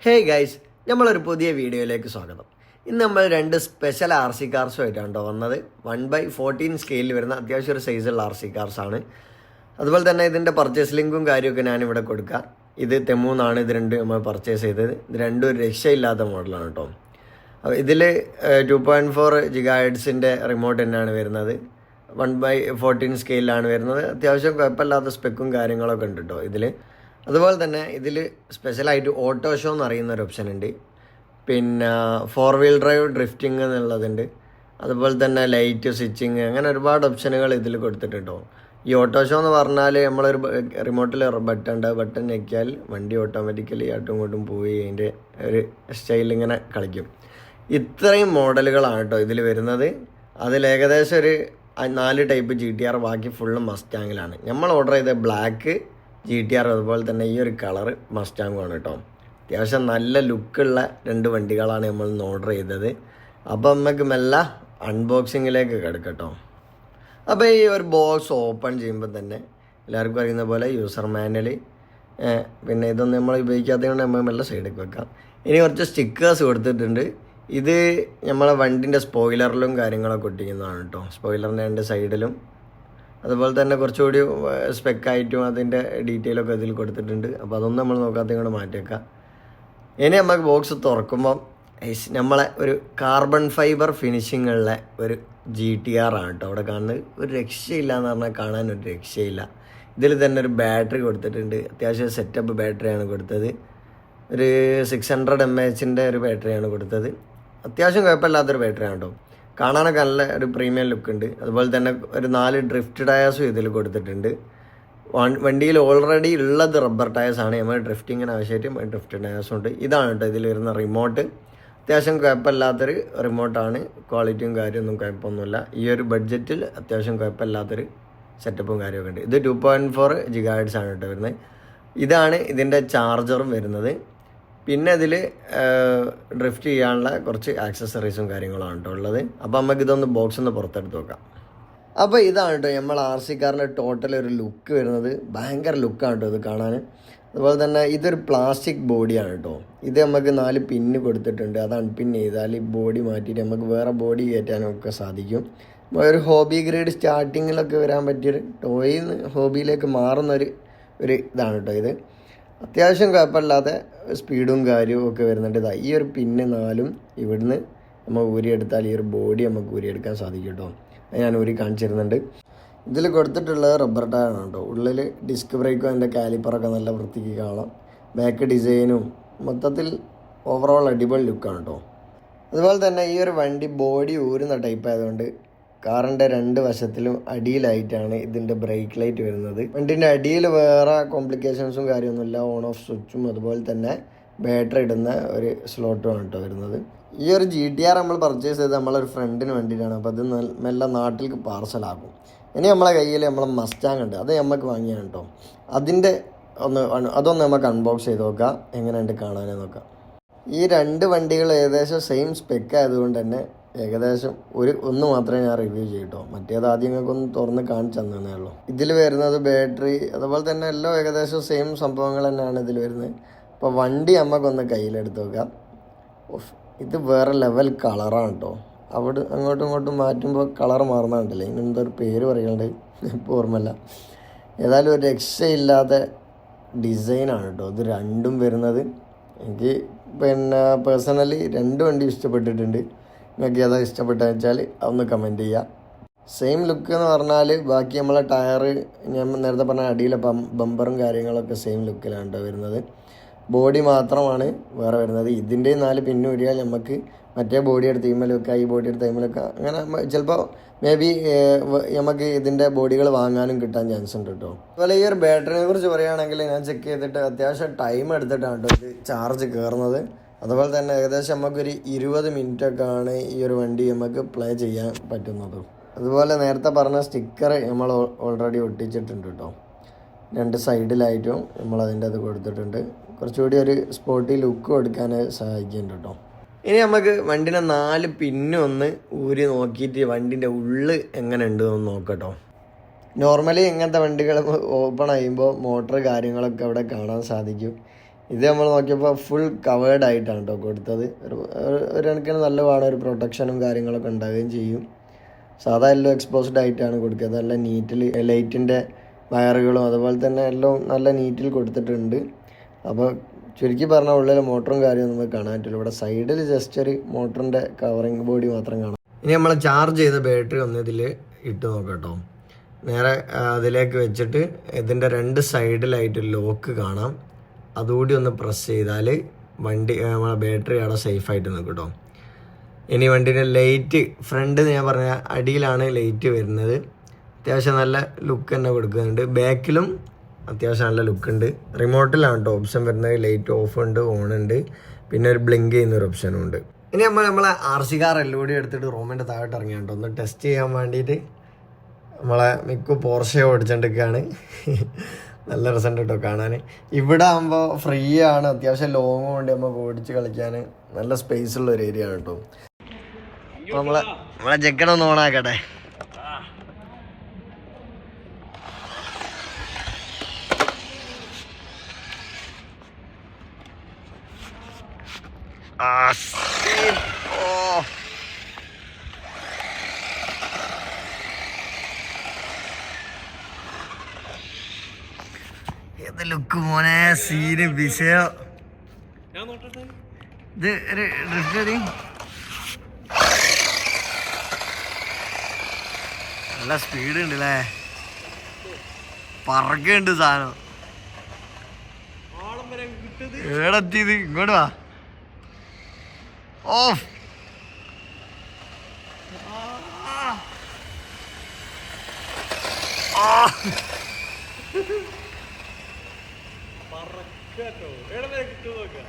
Hey guys, നമ്മളൊരു പുതിയ വീഡിയോയിലേക്ക് സ്വാഗതം. ഇന്ന് നമ്മൾ രണ്ട് സ്പെഷ്യൽ RC കാർസുമായിട്ടാണ് വന്നത്. 1/14 സ്കെയിലിൽ വരുന്ന അത്യാവശ്യം ഒരു സൈസുള്ള RC കാർസാണ്. അതുപോലെ തന്നെ ഇതിൻ്റെ പർച്ചേസ് ലിങ്കും കാര്യമൊക്കെ ഞാനിവിടെ കൊടുക്കാം. ഇത് തെമ്മൂന്നാണ് ഇത് രണ്ട് നമ്മൾ പർച്ചേസ് ചെയ്തത്. ഇത് രണ്ടും ഒരു രക്ഷയില്ലാത്ത മോഡലാണ് കേട്ടോ. ഇതിൽ 2.4 GHz റിമോട്ട് തന്നെയാണ് വരുന്നത്. 1/14 സ്കെയിലാണ് വരുന്നത്. അത്യാവശ്യം കുഴപ്പമില്ലാത്ത സ്പെക്കും കാര്യങ്ങളൊക്കെ ഉണ്ട് കേട്ടോ ഇതിൽ. അതുപോലെ തന്നെ ഇതിൽ സ്പെഷ്യലായിട്ട് ഓട്ടോ ഷോ എന്ന് അറിയുന്ന ഒരു ഓപ്ഷൻ ഉണ്ട്. പിന്നെ 4 വീൽ ഡ്രൈവ് ഡ്രിഫ്റ്റിംഗ് എന്നുള്ളതുണ്ട്. അതുപോലെ തന്നെ ലൈറ്റ് സ്വിച്ചിങ്, അങ്ങനെ ഒരുപാട് ഓപ്ഷനുകൾ ഇതിൽ കൊടുത്തിട്ടുണ്ടോ. ഈ ഓട്ടോ ഷോ എന്ന് പറഞ്ഞാൽ നമ്മളൊരു റിമോട്ടിൽ ബട്ടൺ ഞെക്കിയാൽ വണ്ടി ഓട്ടോമാറ്റിക്കലി ആട്ടും ഇങ്ങോട്ടും പോയി അതിൻ്റെ ഒരു സ്റ്റൈൽ ഇങ്ങനെ കളിക്കും. ഇത്രയും മോഡലുകളാണ് കേട്ടോ ഇതിൽ വരുന്നത്. അതിൽ ഏകദേശം ഒരു 4 ടൈപ്പ് GTR, ബാക്കി ഫുള്ള് മസ്റ്റാങ്ങിലാണ്. നമ്മൾ ഓർഡർ ചെയ്ത ബ്ലാക്ക് GTR, അതുപോലെ തന്നെ ഈ ഒരു കളറ് മസ്റ്റാങ്ങുമാണ് കേട്ടോ. അത്യാവശ്യം നല്ല ലുക്കുള്ള രണ്ട് വണ്ടികളാണ് നമ്മൾ ഇന്ന് ഓർഡർ ചെയ്തത്. അപ്പം നമുക്ക് മെല്ലെ അൺബോക്സിങ്ങിലേക്ക് കിടക്കട്ടോ. അപ്പോൾ ഈ ഒരു ബോക്സ് ഓപ്പൺ ചെയ്യുമ്പോൾ തന്നെ എല്ലാവർക്കും അറിയുന്ന പോലെ യൂസർ മാനുവൽ, പിന്നെ ഇതൊന്നും നമ്മൾ ഉപയോഗിക്കാത്തത് കൊണ്ട് നമ്മൾ മെല്ലെ സൈഡിലേക്ക് വെക്കാം. ഇനി കുറച്ച് സ്റ്റിക്കേഴ്സ് കൊടുത്തിട്ടുണ്ട്. ഇത് നമ്മളെ വണ്ടിൻ്റെ സ്പോയിലറിലും കാര്യങ്ങളൊക്കെ ഒട്ടിക്കുന്നതാണ് കേട്ടോ. സ്പോയിലറിൻ്റെ രണ്ട് സൈഡിലും അതുപോലെ തന്നെ കുറച്ചുകൂടി സ്പെക്കായിട്ടും അതിൻ്റെ ഡീറ്റെയിലൊക്കെ ഇതിൽ കൊടുത്തിട്ടുണ്ട്. അപ്പോൾ അതൊന്നും നമ്മൾ നോക്കാത്തതും കൂടെ മാറ്റിയേക്കാം. ഇനി നമുക്ക് ബോക്സ് തുറക്കുമ്പം നമ്മളെ ഒരു കാർബൺ ഫൈബർ ഫിനിഷിങ്ങുള്ള ഒരു GTR ആണ് കേട്ടോ അവിടെ കാണുന്നത്. ഒരു രക്ഷയില്ല എന്ന് പറഞ്ഞാൽ കാണാൻ ഒരു രക്ഷയില്ല. ഇതിൽ തന്നെ ഒരു ബാറ്ററി കൊടുത്തിട്ടുണ്ട്. അത്യാവശ്യം സെറ്റപ്പ് ബാറ്ററിയാണ് കൊടുത്തത്. ഒരു 600 mAh ഒരു ബാറ്ററിയാണ് കൊടുത്തത്. അത്യാവശ്യം കുഴപ്പമില്ലാത്തൊരു ബാറ്ററിയാണ് കേട്ടോ. കാണാനൊക്കെ നല്ല ഒരു പ്രീമിയം ലുക്ക് ഉണ്ട്. അതുപോലെ തന്നെ ഒരു 4 ഡ്രിഫ്റ്റ് ടയേഴ്സും ഇതിൽ കൊടുത്തിട്ടുണ്ട്. വണ്ടിയിൽ ഓൾറെഡി ഉള്ളത് റബ്ബർ ടയേഴ്സാണ്. നമ്മൾ ഡ്രിഫ്റ്റിങ്ങിന് ആവശ്യമായിട്ട് ഡ്രിഫ്റ്റ് ടയേഴ്സും ഉണ്ട്. ഇതാണ് കേട്ടോ ഇതിൽ വരുന്ന റിമോട്ട്. അത്യാവശ്യം കുഴപ്പമില്ലാത്തൊരു റിമോട്ടാണ്. ക്വാളിറ്റിയും കാര്യമൊന്നും കുഴപ്പമൊന്നുമില്ല. ഈ ഒരു ബഡ്ജറ്റിൽ അത്യാവശ്യം കുഴപ്പമില്ലാത്തൊരു സെറ്റപ്പും കാര്യമൊക്കെ ഉണ്ട്. ഇത് 2.4 GHz ആണ് കേട്ടോ വരുന്നത്. ഇതാണ് ഇതിൻ്റെ ചാർജറും വരുന്നത്. പിന്നെ ഇതിൽ ഡ്രിഫ്റ്റ് ചെയ്യാനുള്ള കുറച്ച് ആക്സസറീസും കാര്യങ്ങളാണ് കേട്ടോ ഉള്ളത്. അപ്പോൾ നമുക്ക് ഇതൊന്ന് ബോക്സ് ഒന്ന് പുറത്തെടുത്ത് നോക്കാം. അപ്പോൾ ഇതാണ് കേട്ടോ നമ്മൾ RC കാറിൻ്റെ ടോട്ടൽ ഒരു ലുക്ക് വരുന്നത്. ഭയങ്കര ലുക്കാണ് കേട്ടോ ഇത് കാണാൻ. അതുപോലെ തന്നെ ഇതൊരു പ്ലാസ്റ്റിക് ബോഡിയാണ് കേട്ടോ. ഇത് നമുക്ക് 4 പിന്ന് കൊടുത്തിട്ടുണ്ട്. അത് അൺപിൻ ചെയ്താൽ ഈ ബോഡി മാറ്റിയിട്ട് നമുക്ക് വേറെ ബോഡി കയറ്റാനൊക്കെ സാധിക്കും. ഒരു ഹോബി ഗ്രേഡ് സ്റ്റാർട്ടിങ്ങിലൊക്കെ വരാൻ പറ്റിയൊരു ടോയിൽ നിന്ന് ഹോബിയിലേക്ക് മാറുന്നൊരു ഇതാണ് കേട്ടോ ഇത്. അത്യാവശ്യം കുഴപ്പമില്ലാതെ സ്പീഡും കാര്യവും ഒക്കെ വരുന്നുണ്ട്. ഈ ഒരു പിന്ന് 4 ഇവിടുന്ന് നമ്മൾ ഊരിയെടുത്താൽ ഈ ഒരു ബോഡി നമുക്ക് ഊരിയെടുക്കാൻ സാധിക്കും കേട്ടോ. അത് ഞാൻ ഊരി കാണിച്ചിരുന്നുണ്ട്. ഇതിൽ കൊടുത്തിട്ടുള്ളത് റബ്ബർ ടയറാണ് കേട്ടോ. ഉള്ളിൽ ഡിസ്ക് ബ്രേക്കും അതിൻ്റെ കാലിപ്പറൊക്കെ നല്ല വൃത്തിക്ക് കാണാം. ബാക്ക് ഡിസൈനും മൊത്തത്തിൽ ഓവറോൾ അടിപൊളി ലുക്കാണ് കേട്ടോ. അതുപോലെ തന്നെ ഈ ഒരു വണ്ടി ബോഡി ഊരുന്ന ടൈപ്പ് ആയതുകൊണ്ട് കാറിൻ്റെ 2 വശത്തിലും അടിയിലായിട്ടാണ് ഇതിൻ്റെ ബ്രേക്ക് ലൈറ്റ് വരുന്നത്. വണ്ടിൻ്റെ അടിയിൽ വേറെ കോംപ്ലിക്കേഷൻസും കാര്യമൊന്നുമില്ല. ഓൺ ഓഫ് സ്വിച്ചും അതുപോലെ തന്നെ ബാറ്ററി ഇടുന്ന ഒരു സ്ലോട്ടുമാണ് കേട്ടോ വരുന്നത്. ഈ ഒരു GTR നമ്മൾ പർച്ചേസ് ചെയ്ത് നമ്മളൊരു ഫ്രണ്ടിന് വേണ്ടിയിട്ടാണ്. അപ്പോൾ അത് മെല്ലെ നാട്ടിലേക്ക് പാർസലാക്കും. ഇനി നമ്മളെ കയ്യിൽ നമ്മളെ മസ്റ്റാങ് ഉണ്ട്. അത് നമുക്ക് വാങ്ങിയാണ് കേട്ടോ. അതൊന്ന് നമുക്ക് അൺബോക്സ് ചെയ്ത് നോക്കാം, എങ്ങനെയുണ്ട് കാണാനേ നോക്കാം. ഈ 2 വണ്ടികൾ ഏകദേശം സെയിം സ്പെക്ക് ആയതുകൊണ്ട് തന്നെ ഏകദേശം ഒന്ന് മാത്രമേ ഞാൻ റിവ്യൂ ചെയ്യട്ടോ. മറ്റേത് ആദ്യം ഞങ്ങൾക്കൊന്ന് തുറന്ന് കാണിച്ചു തന്നേ ഉള്ളൂ. ഇതിൽ വരുന്നത് ബാറ്ററി അതുപോലെ തന്നെ എല്ലാം ഏകദേശം സെയിം സംഭവങ്ങൾ തന്നെയാണ് ഇതിൽ വരുന്നത്. അപ്പോൾ വണ്ടി നമുക്കൊന്ന് കയ്യിലെടുത്ത് നോക്കാം. ഇത് വേറെ ലെവൽ കളറാണ് കേട്ടോ. അവിടെ അങ്ങോട്ടും ഇങ്ങോട്ടും മാറ്റുമ്പോൾ കളർ മാറുന്നുണ്ടല്ലേ. ഇങ്ങനെന്തൊരു പേര് പറയുന്നുണ്ട്, ഇപ്പോൾ ഓർമ്മയില്ല. ഏതായാലും ഒരു രക്ഷയില്ലാത്ത ഡിസൈനാണ് കേട്ടോ ഇത് രണ്ടും വരുന്നത്. എനിക്ക് പിന്നെ പേഴ്സണലി 2 വണ്ടി ഇഷ്ടപ്പെട്ടിട്ടുണ്ട്. നിങ്ങൾക്ക് ഏതാ ഇഷ്ടപ്പെട്ടതെന്ന് വെച്ചാൽ അതൊന്ന് കമൻറ്റ് ചെയ്യുക. സെയിം ലുക്ക് എന്ന് പറഞ്ഞാൽ ബാക്കി നമ്മളെ ടയറ് ഞാൻ നേരത്തെ പറഞ്ഞ അടിയിലെ ബമ്പറും കാര്യങ്ങളൊക്കെ സെയിം ലുക്കിലാണ് കേട്ടോ വരുന്നത്. ബോഡി മാത്രമാണ് വേറെ വരുന്നത്. ഇതിൻ്റെ 4 പിന്ന് ഊരിയാൽ നമുക്ക് മറ്റേ ബോഡി എടുത്ത് ടൈമിൽ വെക്കുക, ഈ ബോഡി എടുത്ത് ടൈമിൽ വെക്കുക. അങ്ങനെ ചിലപ്പോൾ മേ ബി നമുക്ക് ഇതിൻ്റെ ബോഡികൾ വാങ്ങാനും കിട്ടാൻ ചാൻസ് ഉണ്ട് കേട്ടോ. അതുപോലെ ഈ ഒരു ബാറ്ററിനെ കുറിച്ച് പറയുകയാണെങ്കിൽ ഞാൻ ചെക്ക് ചെയ്തിട്ട് അത്യാവശ്യം ടൈം എടുത്തിട്ടാണ് കേട്ടോ ഇത് ചാർജ് കയറുന്നത്. അതുപോലെ തന്നെ ഏകദേശം നമുക്കൊരു 20 മിനിറ്റൊക്കെയാണ് ഈ ഒരു വണ്ടി നമുക്ക് പ്ലേ ചെയ്യാൻ പറ്റുന്നത്. അതുപോലെ നേരത്തെ പറഞ്ഞ സ്റ്റിക്കർ നമ്മൾ ഓൾറെഡി ഒട്ടിച്ചിട്ടുണ്ട് കേട്ടോ. 2 സൈഡിലായിട്ടും നമ്മളതിൻ്റെ അത് കൊടുത്തിട്ടുണ്ട്. കുറച്ചുകൂടി ഒരു സ്പോർട്ടി ലുക്ക് കൊടുക്കാൻ സഹായിക്കുന്നുണ്ട് കേട്ടോ. ഇനി നമുക്ക് വണ്ടിൻ്റെ 4 പിന്നും ഒന്ന് ഊരി നോക്കിയിട്ട് വണ്ടിൻ്റെ ഉള്ളിൽ എങ്ങനെ ഉണ്ട് എന്ന് നോക്കട്ടോ. നോർമലി ഇങ്ങനത്തെ വണ്ടികൾ ഓപ്പൺ ചെയ്യുമ്പോൾ മോട്ടർ കാര്യങ്ങളൊക്കെ അവിടെ കാണാൻ സാധിക്കും. ഇത് നമ്മൾ നോക്കിയപ്പോൾ ഫുൾ കവേർഡ് ആയിട്ടാണ് കേട്ടോ കൊടുത്തത്. ഒരു കണക്കിന് നല്ല വേണം, ഒരു പ്രൊട്ടക്ഷനും കാര്യങ്ങളൊക്കെ ഉണ്ടാവുകയും ചെയ്യും. സാധാ എല്ലാം എക്സ്പോസ്ഡ് ആയിട്ടാണ് കൊടുക്കുന്നത്. നല്ല നീറ്റിൽ ലൈറ്റിൻ്റെ വയറുകളും അതുപോലെ തന്നെ എല്ലാം നല്ല നീറ്റിൽ കൊടുത്തിട്ടുണ്ട്. അപ്പോൾ ചുരുക്കി പറഞ്ഞാൽ ഉള്ളിൽ മോട്ടറും കാര്യമൊന്നും നമുക്ക് കാണാൻ പറ്റില്ല. ഇവിടെ സൈഡിൽ ജസ്റ്റ് ഒരു മോട്ടറിൻ്റെ കവറിങ് ബോഡി മാത്രം കാണാം. ഇനി നമ്മൾ ചാർജ് ചെയ്ത ബാറ്ററി ഒന്ന് ഇതിൽ ഇട്ട് നോക്കട്ടോ. നേരെ അതിലേക്ക് വെച്ചിട്ട് ഇതിൻ്റെ 2 സൈഡിലായിട്ട് ലോക്ക് കാണാം. അതുകൂടി ഒന്ന് പ്രസ് ചെയ്താൽ വണ്ടി നമ്മളെ ബാറ്ററി അവിടെ സേഫായിട്ട് നിൽക്കും കേട്ടോ. ഇനി വണ്ടീൻ്റെ ലൈറ്റ് ഫ്രണ്ട് ഞാൻ പറഞ്ഞ അടിയിലാണ് ലൈറ്റ് വരുന്നത്. അത്യാവശ്യം നല്ല ലുക്ക് തന്നെ കൊടുക്കുന്നുണ്ട്. ബാക്കിലും അത്യാവശ്യം നല്ല ലുക്കുണ്ട്. റിമോട്ടിലാണ് കേട്ടോ ഓപ്ഷൻ വരുന്നത്. ലൈറ്റ് ഓഫ് ഉണ്ട്, ഓൺ ഉണ്ട്, പിന്നെ ഒരു ബ്ലിങ്ക് ചെയ്യുന്നൊരു ഓപ്ഷനും ഉണ്ട്. ഇനി നമ്മളെ RC കാർ എല്ലാം എടുത്തിട്ട് റൂമിൻ്റെ താഴോട്ട് ഇറങ്ങിയാട്ടോ ഒന്ന് ടെസ്റ്റ് ചെയ്യാൻ വേണ്ടിയിട്ട്. നമ്മളെ മിക്ക പോർഷെ ഓടിച്ചോണ്ടിരിക്കുകയാണ്. നല്ല രസമുണ്ട് കേട്ടോ കാണാൻ. ഇവിടെ ആകുമ്പോൾ ഫ്രീ ആണ്, അത്യാവശ്യം ലോങ് കൊണ്ട് നമുക്ക് ഓടിച്ച് കളിക്കാൻ നല്ല സ്പേസ് ഉള്ള ഒരു ഏരിയ ആണ് കേട്ടോ. നമ്മളെ ജക്കനൊന്ന് ഓണാക്കട്ടെ. ഏത് ലുക്ക് മോനെ, സീന് വിഷയം. ഇത് ഒരു ഡ്രിഫ്റ്റ് നല്ല സ്പീഡ് ഉണ്ട് അല്ലേ, പറക്കുണ്ട് സാധനം. ഏടെത്തിയത്, ഇങ്ങോട്ട് വാ. ഓഫ് പറക്കട്ടോ, എവിടെ കിട്ടും നോക്കാം.